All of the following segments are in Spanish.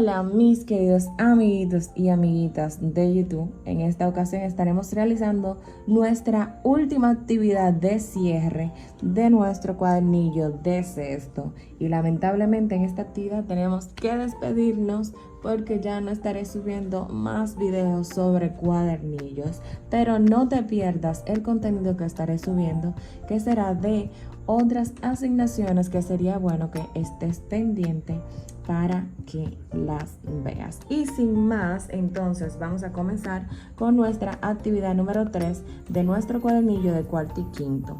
Hola mis queridos amiguitos y amiguitas de YouTube. En esta ocasión estaremos realizando nuestra última actividad de cierre de nuestro cuadernillo de sexto. Y lamentablemente en esta actividad tenemos que despedirnos porque ya no estaré subiendo más videos sobre cuadernillos. Pero no te pierdas el contenido que estaré subiendo, que será de otras asignaciones que sería bueno que estés pendiente para que las veas. Y sin más, entonces vamos a comenzar con nuestra actividad número 3 de nuestro cuadernillo de cuarto y quinto.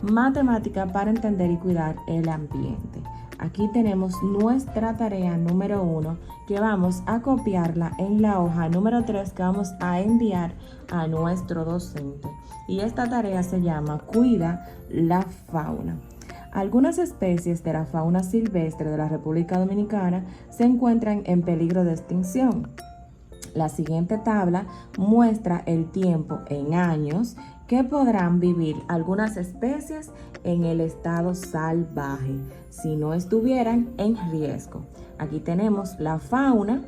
Matemática para entender y cuidar el ambiente. Aquí tenemos nuestra tarea número 1 que vamos a copiarla en la hoja número 3 que vamos a enviar a nuestro docente. Y esta tarea se llama Cuida la fauna. Algunas especies de la fauna silvestre de la República Dominicana se encuentran en peligro de extinción. La siguiente tabla muestra el tiempo en años que podrán vivir algunas especies en el estado salvaje si no estuvieran en riesgo. Aquí tenemos la fauna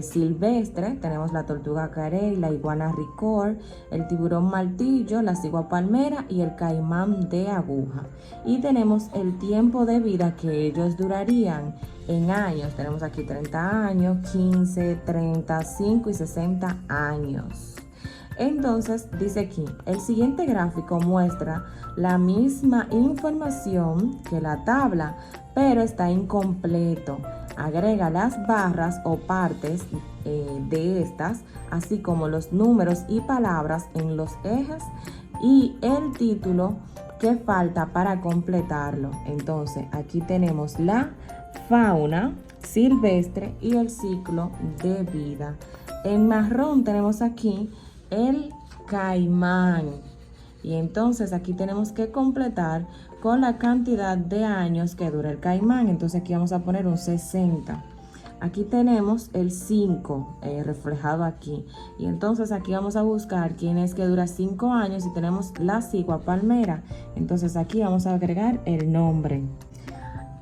silvestre, tenemos la tortuga carey, la iguana ricor, el tiburón martillo, la cigua palmera y el caimán de aguja. Y tenemos el tiempo de vida que ellos durarían en años. Tenemos aquí 30 años, 15, 35 y 60 años. Entonces dice aquí, el siguiente gráfico muestra la misma información que la tabla, pero está incompleto. Agrega las barras o partes de estas, así como los números y palabras en los ejes y el título que falta para completarlo. Entonces aquí tenemos la fauna silvestre y el ciclo de vida. En marrón tenemos aquí el caimán. Y entonces aquí tenemos que completar con la cantidad de años que dura el caimán. Entonces aquí vamos a poner un 60. Aquí tenemos el 5 reflejado aquí. Y entonces aquí vamos a buscar quién es que dura 5 años y tenemos la cigua palmera. Entonces aquí vamos a agregar el nombre.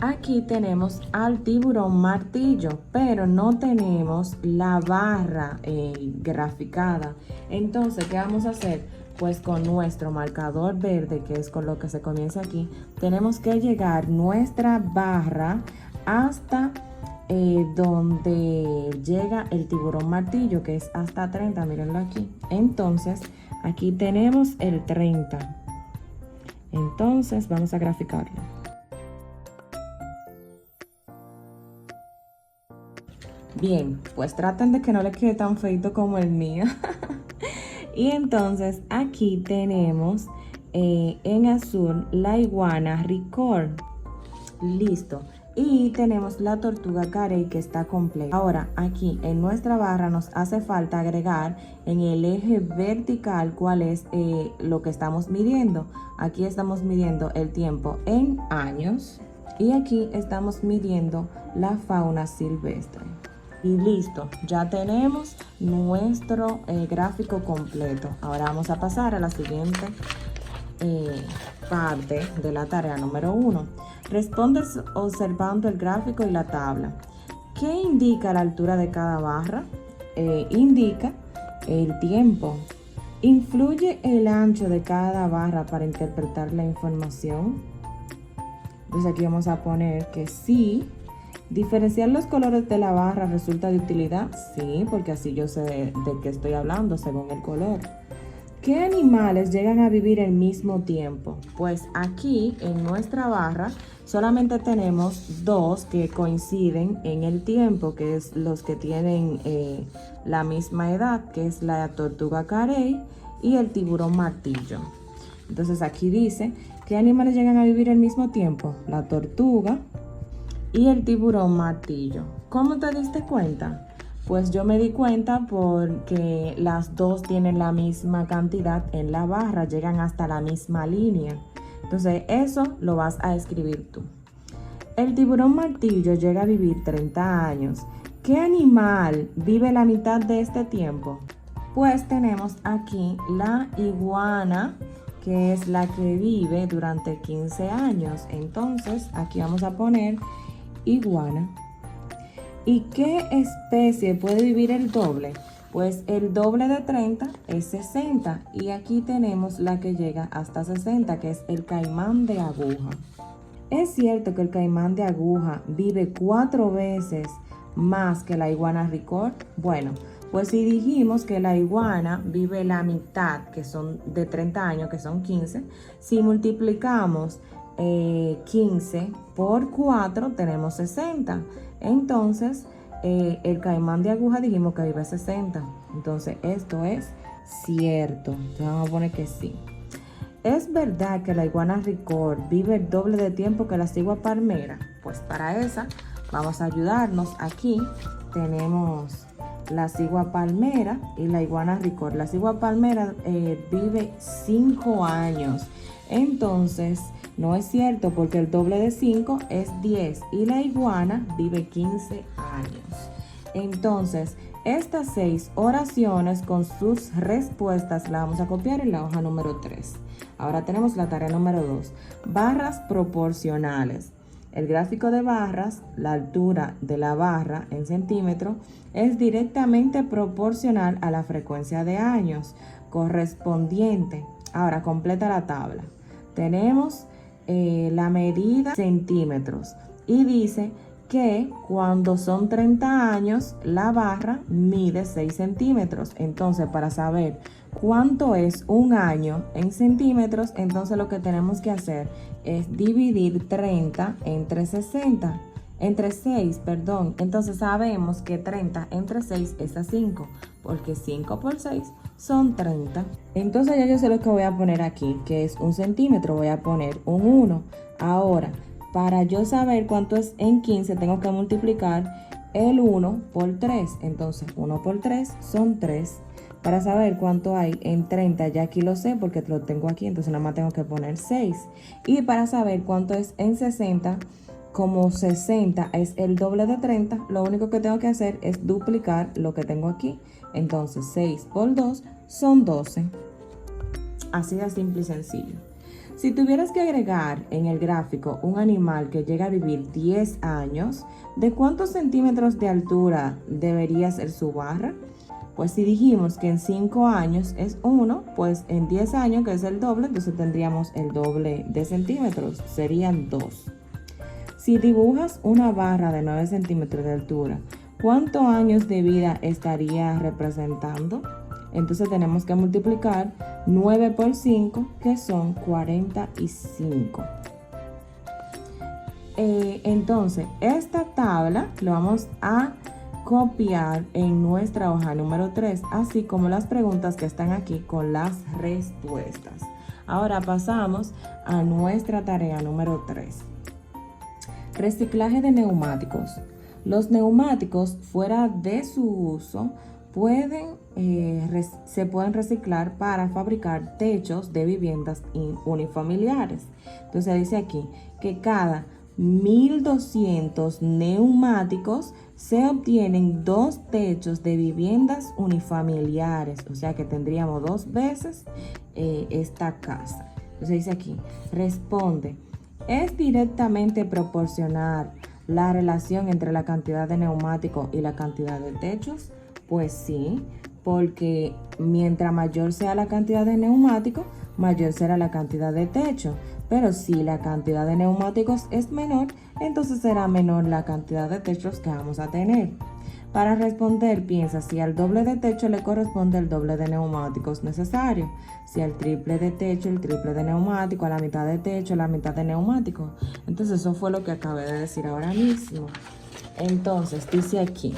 Aquí tenemos al tiburón martillo, pero no tenemos la barra graficada. Entonces, ¿qué vamos a hacer? Pues con nuestro marcador verde, que es con lo que se comienza aquí, tenemos que llegar nuestra barra hasta donde llega el tiburón martillo, que es hasta 30, mírenlo aquí. Entonces, aquí tenemos el 30. Entonces, vamos a graficarlo. Bien, pues traten de que no le quede tan feito como el mío. Y entonces aquí tenemos en azul la iguana ricor. Listo. Y tenemos la tortuga carey que está completa. Ahora aquí en nuestra barra nos hace falta agregar en el eje vertical cuál es lo que estamos midiendo. Aquí estamos midiendo el tiempo en años y aquí estamos midiendo la fauna silvestre. Y listo, ya tenemos nuestro gráfico completo. Ahora vamos a pasar a la siguiente parte de la tarea número 1. Respondes observando el gráfico y la tabla. ¿Qué indica la altura de cada barra? Indica el tiempo. ¿Influye el ancho de cada barra para interpretar la información? Entonces aquí vamos a poner que sí. ¿Diferenciar los colores de la barra resulta de utilidad? Sí, porque así yo sé de qué estoy hablando según el color. ¿Qué animales llegan a vivir al mismo tiempo? Pues aquí en nuestra barra solamente tenemos dos que coinciden en el tiempo, que es los que tienen la misma edad, que es la tortuga carey y el tiburón martillo. Entonces aquí dice, ¿qué animales llegan a vivir al mismo tiempo? La tortuga y el tiburón martillo. ¿Cómo te diste cuenta? Pues yo me di cuenta porque las dos tienen la misma cantidad en la barra, llegan hasta la misma línea. Entonces eso lo vas a escribir tú. El tiburón martillo llega a vivir 30 años. ¿Qué animal vive la mitad de este tiempo? Pues tenemos aquí la iguana, que es la que vive durante 15 años. Entonces aquí vamos a poner iguana. ¿Y qué especie puede vivir el doble? Pues el doble de 30 es 60 y aquí tenemos la que llega hasta 60, que es el caimán de aguja. ¿Es cierto que el caimán de aguja vive 4 veces más que la iguana record? Bueno, pues si dijimos que la iguana vive la mitad, que son de 30 años, que son 15, si multiplicamos 15 por 4 tenemos 60. Entonces, el caimán de aguja dijimos que vive 60. Entonces, esto es cierto. Entonces, vamos a poner que sí. ¿Es verdad que la iguana record vive el doble de tiempo que la cigua palmera? Pues para esa vamos a ayudarnos. Aquí tenemos la cigua palmera y la iguana record. La cigua palmera vive 5 años. Entonces, no es cierto porque el doble de 5 es 10 y la iguana vive 15 años. Entonces, estas 6 oraciones con sus respuestas las vamos a copiar en la hoja número 3. Ahora tenemos la tarea número 2. Barras proporcionales. El gráfico de barras, la altura de la barra en centímetros, es directamente proporcional a la frecuencia de años correspondiente. Ahora completa la tabla. Tenemos la medida centímetros y dice que cuando son 30 años la barra mide 6 centímetros. Entonces, para saber cuánto es un año en centímetros, entonces lo que tenemos que hacer es dividir 30 entre 60. Entre 6, perdón. Entonces sabemos que 30 entre 6 es a 5, porque 5 por 6 son 30. Entonces ya yo sé lo que voy a poner aquí, que es un centímetro. Voy a poner un 1. Ahora, para yo saber cuánto es en 15, tengo que multiplicar el 1 por 3. Entonces 1 por 3 son 3. Para saber cuánto hay en 30, ya aquí lo sé porque lo tengo aquí, entonces nada más tengo que poner 6. Y para saber cuánto es en 60, como 60 es el doble de 30, lo único que tengo que hacer es duplicar lo que tengo aquí. Entonces 6 por 2 son 12. Así de simple y sencillo. Si tuvieras que agregar en el gráfico un animal que llega a vivir 10 años, ¿de cuántos centímetros de altura debería ser su barra? Pues si dijimos que en 5 años es 1, pues en 10 años, que es el doble, entonces tendríamos el doble de centímetros, serían 2. Si dibujas una barra de 9 centímetros de altura, ¿cuántos años de vida estaría representando? Entonces tenemos que multiplicar 9 por 5, que son 45. Entonces, esta tabla la vamos a copiar en nuestra hoja número 3, así como las preguntas que están aquí con las respuestas. Ahora pasamos a nuestra tarea número 3. Reciclaje de neumáticos. Los neumáticos fuera de su uso se pueden reciclar para fabricar techos de viviendas unifamiliares. Entonces dice aquí que cada 1200 neumáticos se obtienen 2 techos de viviendas unifamiliares, o sea que tendríamos 2 veces esta casa. Entonces dice aquí, responde, ¿es directamente proporcional la relación entre la cantidad de neumáticos y la cantidad de techos? Pues sí, porque mientras mayor sea la cantidad de neumáticos, mayor será la cantidad de techo. Pero si la cantidad de neumáticos es menor, entonces será menor la cantidad de techos que vamos a tener. Para responder, piensa si al doble de techo le corresponde el doble de neumáticos necesario. Si al triple de techo, el triple de neumático, a la mitad de techo, la mitad de neumático. Entonces eso fue lo que acabé de decir ahora mismo. Entonces dice aquí,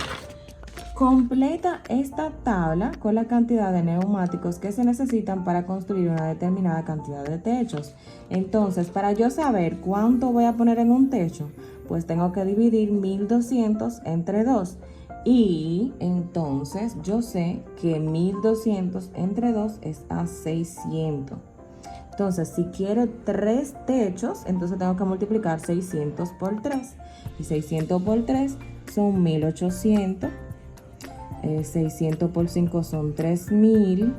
completa esta tabla con la cantidad de neumáticos que se necesitan para construir una determinada cantidad de techos. Entonces, para yo saber cuánto voy a poner en un techo, pues tengo que dividir 1200 entre 2. Y entonces yo sé que 1200 entre 2 es a 600. Entonces, si quiero 3 techos, entonces tengo que multiplicar 600 por 3. Y 600 por 3 son 1800. 600 por 5 son 3000.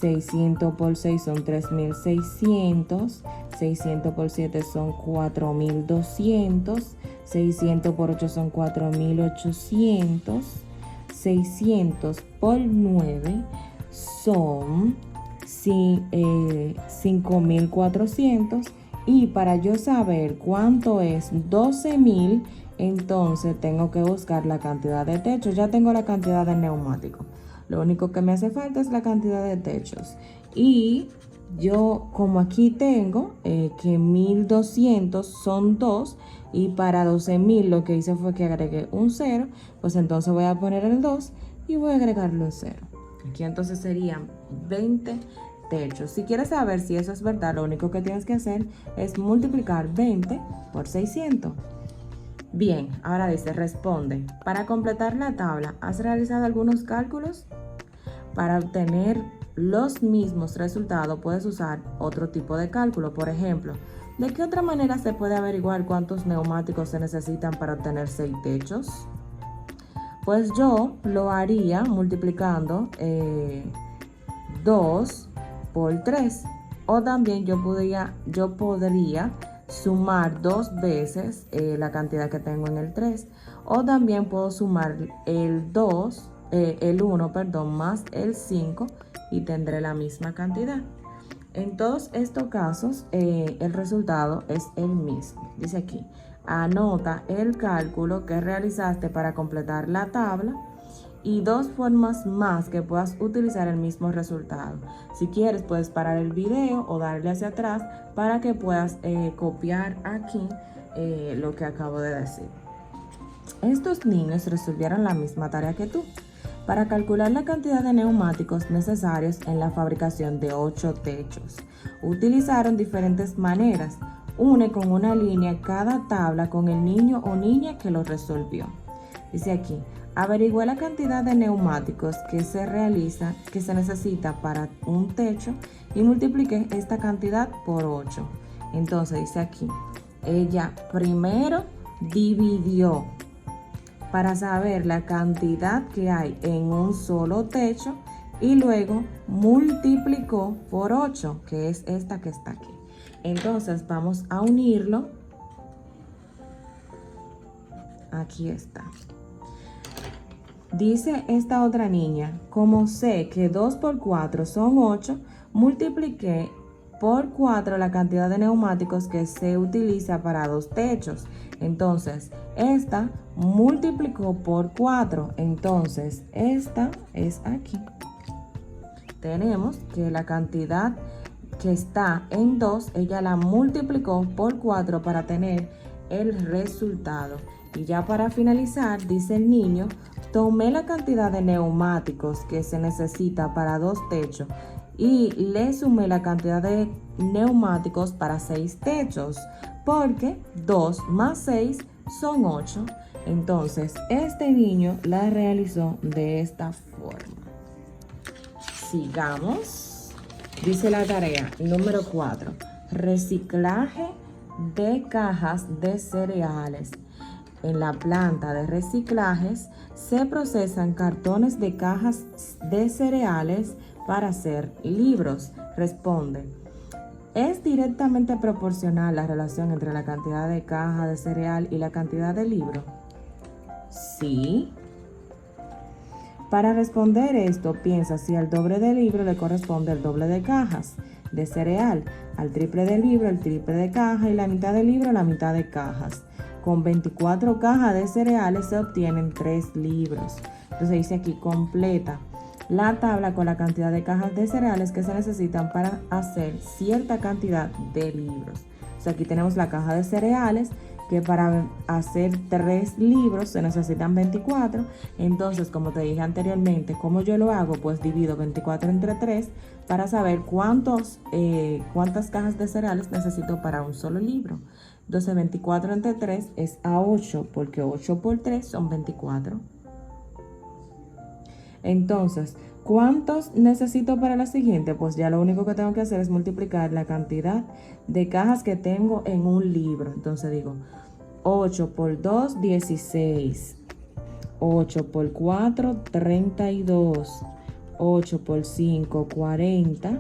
600 por 6 son 3.600, 600 por 7 son 4.200, 600 por 8 son 4.800, 600 por 9 son 5.400, y para yo saber cuánto es 12.000, entonces tengo que buscar la cantidad de techos. Ya tengo la cantidad de neumáticos. Lo único que me hace falta es la cantidad de techos. Y yo, como aquí tengo que 1.200 son 2, y para 12.000 lo que hice fue que agregué un 0, pues entonces voy a poner el 2 y voy a agregarle un 0. Aquí entonces serían 20 techos. Si quieres saber si eso es verdad, lo único que tienes que hacer es multiplicar 20 por 600. Bien, ahora dice, responde. Para completar la tabla, ¿has realizado algunos cálculos? Para obtener los mismos resultados puedes usar otro tipo de cálculo. Por ejemplo, ¿de qué otra manera se puede averiguar cuántos neumáticos se necesitan para obtener 6 techos? Pues yo lo haría multiplicando 2 por 3. O también yo podría sumar 2 veces la cantidad que tengo en el 3. O también puedo sumar el 1, más el 5 y tendré la misma cantidad. En todos estos casos, el resultado es el mismo. Dice aquí, anota el cálculo que realizaste para completar la tabla y 2 formas más que puedas utilizar el mismo resultado. Si quieres, puedes parar el video o darle hacia atrás para que puedas copiar aquí lo que acabo de decir. Estos niños resolvieron la misma tarea que tú. Para calcular la cantidad de neumáticos necesarios en la fabricación de 8 techos, utilizaron diferentes maneras. Une con una línea cada tabla con el niño o niña que lo resolvió. Dice aquí, averigüé la cantidad de neumáticos que se necesita para un techo y multipliqué esta cantidad por 8. Entonces dice aquí, ella primero dividió para saber la cantidad que hay en un solo techo y luego multiplicó por 8, que es esta que está aquí. Entonces vamos a unirlo. Aquí está. Dice esta otra niña, como sé que 2 por 4 son 8, multipliqué por 4 la cantidad de neumáticos que se utiliza para 2 techos. Entonces, esta multiplicó por 4. Entonces, esta es aquí. Tenemos que la cantidad que está en 2, ella la multiplicó por 4 para tener el resultado. Y ya para finalizar, dice el niño, tomé la cantidad de neumáticos que se necesita para 2 techos y le sumé la cantidad de neumáticos para 6 techos, porque 2 más 6 son 8. Entonces, este niño la realizó de esta forma. Sigamos. Dice la tarea número 4. Reciclaje de cajas de cereales. En la planta de reciclajes se procesan cartones de cajas de cereales para hacer libros. Responde. ¿Es directamente proporcional la relación entre la cantidad de cajas de cereal y la cantidad de libro? Sí. Para responder esto, piensa si al doble de libro le corresponde el doble de cajas de cereal, al triple de libro el triple de caja y la mitad del libro la mitad de cajas. Con 24 cajas de cereales se obtienen 3 libros. Entonces dice aquí, completa la tabla con la cantidad de cajas de cereales que se necesitan para hacer cierta cantidad de libros. Entonces aquí tenemos la caja de cereales, que para hacer 3 libros se necesitan 24. Entonces, como te dije anteriormente, ¿cómo yo lo hago? Pues divido 24 entre 3 para saber cuántas cajas de cereales necesito para un solo libro. Entonces 24 entre 3 es a 8, porque 8 por 3 son 24. Entonces, ¿cuántos necesito para la siguiente? Pues ya lo único que tengo que hacer es multiplicar la cantidad de cajas que tengo en un libro. Entonces digo, 8 por 2, 16. 8 por 4, 32. 8 por 5, 40.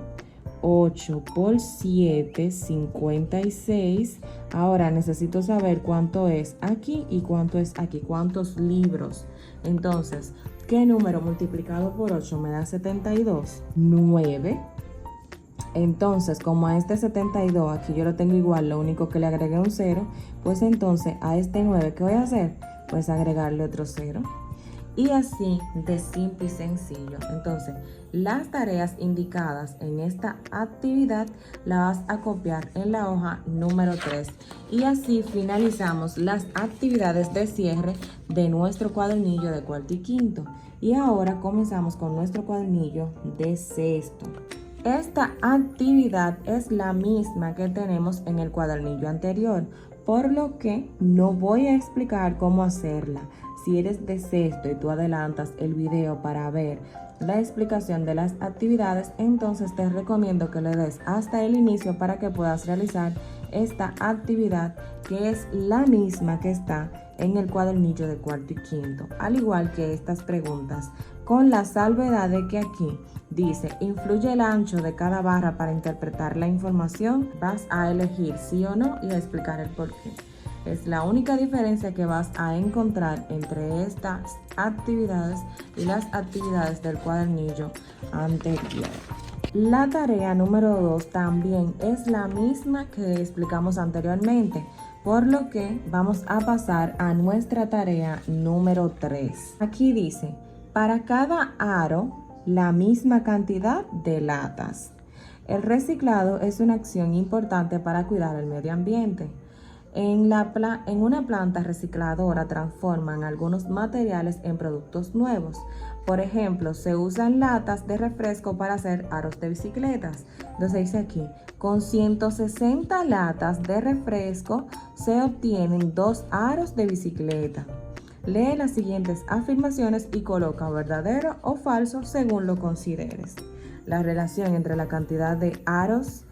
8 por 7, 56. Ahora necesito saber cuánto es aquí y cuánto es aquí, cuántos libros. Entonces, ¿qué número multiplicado por 8 me da 72? 9. Entonces, como a este 72, aquí yo lo tengo igual, lo único que le agregué un 0, pues entonces a este 9, ¿qué voy a hacer? Pues agregarle otro 0. Y así de simple y sencillo. Entonces, las tareas indicadas en esta actividad las vas a copiar en la hoja número 3. Y así finalizamos las actividades de cierre de nuestro cuadernillo de cuarto y quinto. Y ahora comenzamos con nuestro cuadernillo de sexto. Esta actividad es la misma que tenemos en el cuadernillo anterior, por lo que no voy a explicar cómo hacerla. Si eres de sexto y tú adelantas el video para ver la explicación de las actividades, entonces te recomiendo que le des hasta el inicio para que puedas realizar esta actividad, que es la misma que está en el cuadernillo de cuarto y quinto, al igual que estas preguntas, con la salvedad de que aquí dice, ¿influye el ancho de cada barra para interpretar la información? Vas a elegir sí o no y a explicar el por qué. Es la única diferencia que vas a encontrar entre estas actividades y las actividades del cuadernillo anterior. La tarea número 2 también es la misma que explicamos anteriormente, por lo que vamos a pasar a nuestra tarea número 3. Aquí dice, para cada aro, la misma cantidad de latas. El reciclado es una acción importante para cuidar el medio ambiente. En una planta recicladora transforman algunos materiales en productos nuevos. Por ejemplo, se usan latas de refresco para hacer aros de bicicletas. Entonces dice aquí, con 160 latas de refresco se obtienen 2 aros de bicicleta. Lee las siguientes afirmaciones y coloca verdadero o falso según lo consideres. La relación entre la cantidad de aros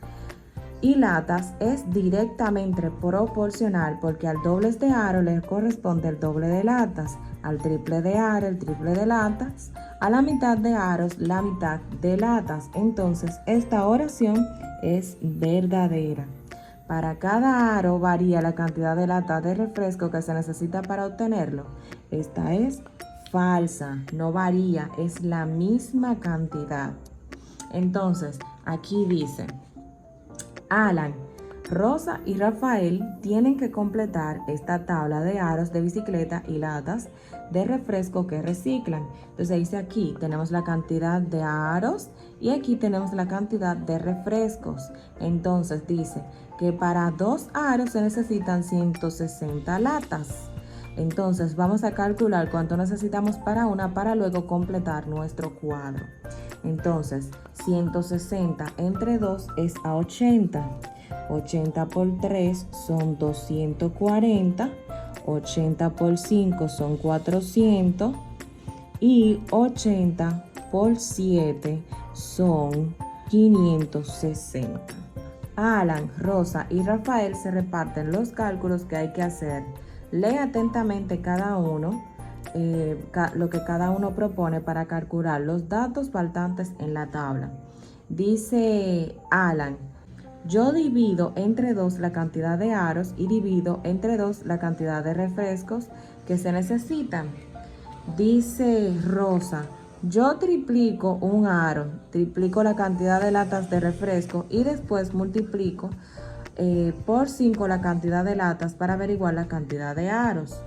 y latas es directamente proporcional, porque al doble de aro le corresponde el doble de latas, al triple de aro el triple de latas, a la mitad de aros la mitad de latas. Entonces esta oración es verdadera. Para cada aro varía la cantidad de latas de refresco que se necesita para obtenerlo. Esta es falsa, no varía, es la misma cantidad. Entonces aquí dice, Alan, Rosa y Rafael tienen que completar esta tabla de aros de bicicleta y latas de refresco que reciclan. Entonces dice aquí, tenemos la cantidad de aros y aquí tenemos la cantidad de refrescos. Entonces dice que para 2 aros se necesitan 160 latas. Entonces vamos a calcular cuánto necesitamos para una para luego completar nuestro cuadro. Entonces 160 entre 2 es a 80. 80 por 3 son 240. 80 por 5 son 400. Y 80 por 7 son 560. Alan, Rosa y Rafael se reparten los cálculos que hay que hacer. Lee atentamente cada uno, lo que cada uno propone para calcular los datos faltantes en la tabla. Dice Alan, yo divido entre 2 la cantidad de aros y divido entre 2 la cantidad de refrescos que se necesitan. Dice Rosa, yo triplico un aro, triplico la cantidad de latas de refresco y después multiplico por 5 la cantidad de latas para averiguar la cantidad de aros.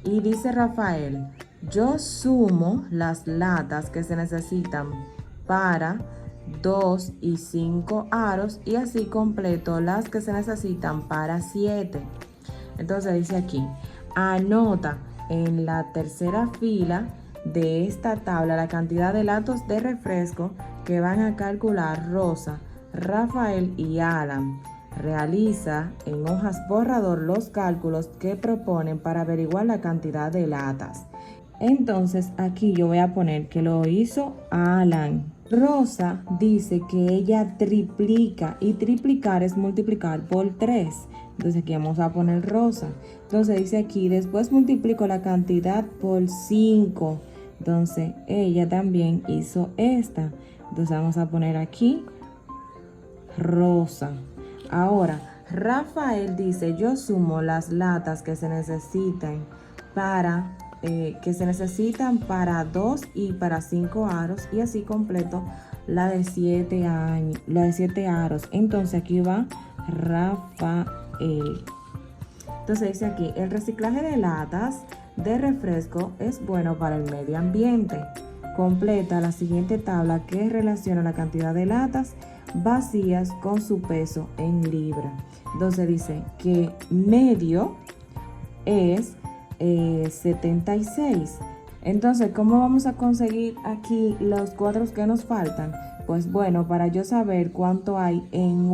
Y dice Rafael, yo sumo las latas que se necesitan para 2 y 5 aros y así completo las que se necesitan para 7. Entonces dice aquí, anota en la tercera fila de esta tabla la cantidad de latas de refresco que van a calcular Rosa, Rafael y Alan. Realiza en hojas borrador los cálculos que proponen para averiguar la cantidad de latas. Entonces aquí yo voy a poner que lo hizo Alan. Rosa dice que ella triplica y triplicar es multiplicar por 3. Entonces aquí vamos a poner Rosa. Entonces dice aquí, después multiplico la cantidad por 5. Entonces ella también hizo esta. Entonces vamos a poner aquí rosa. Ahora, Rafael dice, yo sumo las latas que se necesitan para para 2 y para 5 aros y así completo la de 7 aros. Entonces aquí va Rafael. Entonces dice aquí, el reciclaje de latas de refresco es bueno para el medio ambiente. Completa la siguiente tabla que relaciona la cantidad de latas vacías con su peso en libra. Entonces dice que medio es 76. Entonces, ¿cómo vamos a conseguir aquí los cuadros que nos faltan? Pues bueno, para yo saber cuánto hay en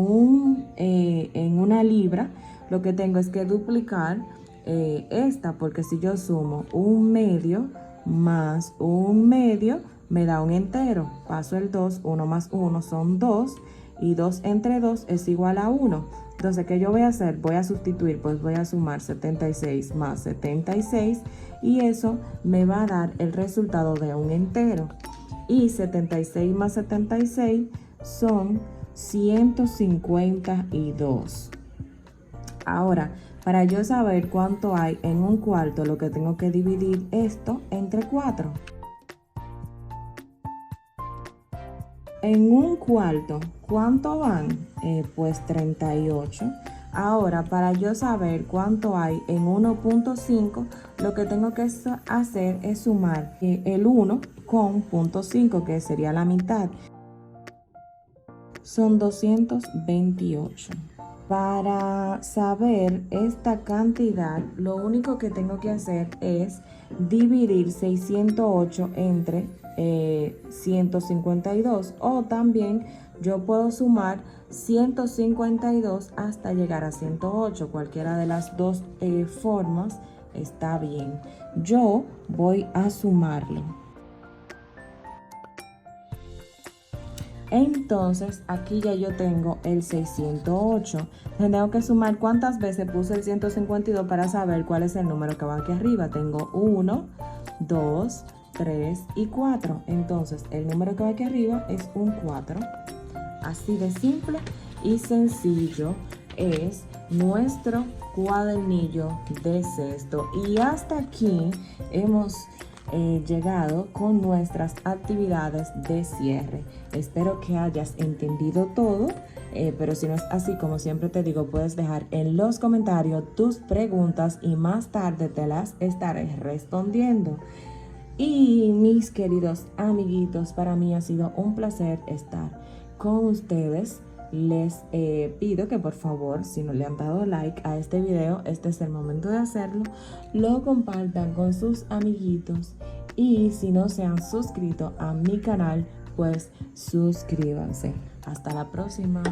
una libra, lo que tengo es que duplicar esta, porque si yo sumo un medio más un medio, me da un entero. Paso el 2, 1 más 1 son 2, y 2 entre 2 es igual a 1. Entonces, ¿qué yo voy a hacer? Voy a sustituir, pues voy a sumar 76 más 76 y eso me va a dar el resultado de un entero. Y 76 más 76 son 152. Ahora, para yo saber cuánto hay en un cuarto, lo que tengo que dividir esto entre 4. En un cuarto, ¿cuánto van? Pues 38. Ahora, para yo saber cuánto hay en 1.5, lo que tengo que hacer es sumar el 1 con 0.5, que sería la mitad. Son 228. Para saber esta cantidad, lo único que tengo que hacer es dividir 608 entre 152, o también yo puedo sumar 152 hasta llegar a 108. Cualquiera de las dos formas está bien. Yo voy a sumarlo. Entonces aquí ya yo tengo el 608. Tengo que sumar cuántas veces puse el 152 para saber cuál es el número que va aquí arriba. Tengo 1, 2, 3 y 4. Entonces el número que va aquí arriba es un 4. Así de simple y sencillo es nuestro cuadernillo de sexto. Y hasta aquí hemos llegado con nuestras actividades de cierre. Espero que hayas entendido todo, pero si no es así, como siempre te digo, puedes dejar en los comentarios tus preguntas y más tarde te las estaré respondiendo. Y mis queridos amiguitos, para mí ha sido un placer estar con ustedes. Les pido que por favor, si no le han dado like a este video, este es el momento de hacerlo. Lo compartan con sus amiguitos. Y si no se han suscrito a mi canal, pues suscríbanse. Hasta la próxima.